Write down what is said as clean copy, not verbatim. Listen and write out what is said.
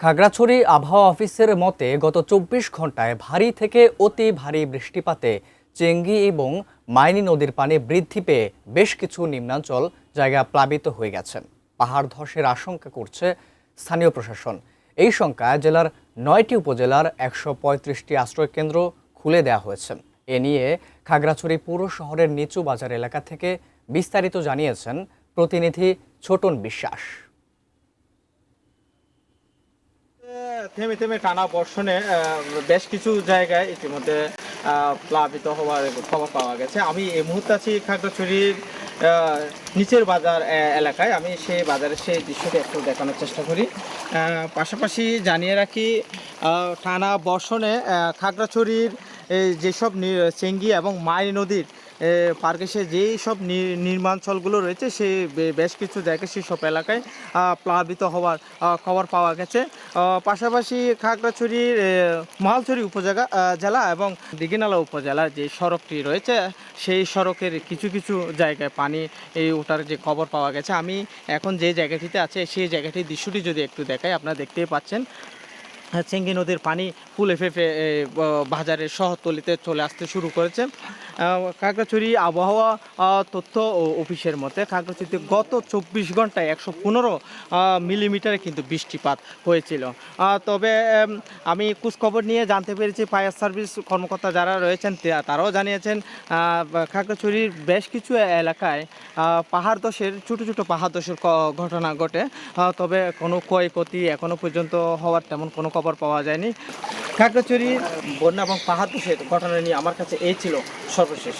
খাগড়াছড়ি আবহাওয়া অফিসের মতে গত ২৪ ঘন্টায় ভারী থেকে অতি ভারী বৃষ্টিপাতে চেঙ্গি এবং মাইনী নদীর পানি বৃদ্ধি পেয়ে বেশ কিছু নিম্নাঞ্চল জায়গা প্লাবিত হয়ে গেছেন। পাহাড় ধসের আশঙ্কা করছে স্থানীয় প্রশাসন। এই শঙ্কায় জেলার ৯টি উপজেলার ১৩৫টি আশ্রয়কেন্দ্র খুলে দেওয়া হয়েছে। এ নিয়ে খাগড়াছড়ি পৌর শহরের নিচু বাজার এলাকা থেকে বিস্তারিত জানিয়েছেন প্রতিনিধি ছোটন বিশ্বাস। থেমে থেমে টানা বর্ষণে বেশ কিছু জায়গায় ইতিমধ্যে প্লাবিত হওয়ার খবর পাওয়া গেছে। আমি এই মুহূর্তে আছি খাগড়াছড়ির নিচের বাজার এলাকায়। আমি সেই বাজারের সেই দৃশ্যটি একটু দেখানোর চেষ্টা করি। পাশাপাশি জানিয়ে রাখি, টানা বর্ষণে খাগড়াছড়ির যেসব চেঙ্গি এবং মাই নদীর পার ঘেঁষে যেই সব নির্মাঞ্চলগুলো রয়েছে সেই বেশ কিছু জায়গায় সেসব এলাকায় প্লাবিত হওয়ার খবর পাওয়া গেছে। পাশাপাশি খাগড়াছড়ির মহালছড়ি জেলা এবং দিঘিনালা উপজেলার যে সড়কটি রয়েছে সেই সড়কের কিছু কিছু জায়গায় পানি ওঠার যে খবর পাওয়া গেছে। আমি এখন যে জায়গাটিতে আছে সেই জায়গাটির দৃশ্যটি যদি একটু দেখাই, আপনারা দেখতেই পাচ্ছেন চেঙ্গি নদীর পানি ফুলে ফেঁপে বাজারের শহরতলিতে চলে আসতে শুরু করেছে। খাগড়াছড়ি আবহাওয়া তথ্য অফিসের মতে খাগড়াছড়িতে গত ২৪ ঘন্টায় ১১৫ মিলিমিটারে কিন্তু বৃষ্টিপাত হয়েছিল। তবে আমি খোঁজখবর নিয়ে জানতে পেরেছি ফায়ার সার্ভিস কর্মকর্তা যারা রয়েছেন তারাও জানিয়েছেন খাগড়াছড়ির বেশ কিছু এলাকায় পাহাড় ধসের ছোটো পাহাড় ধসের ঘটনা ঘটে। তবে কোনো ক্ষয়ক্ষতি এখনও পর্যন্ত হওয়ার তেমন কোনো খবর পাওয়া যায়নি। খাগড়াছড়ির বন্যা এবং পাহাড় ধসের ঘটনা নিয়ে আমার কাছে এই ছিল সর্বশেষ।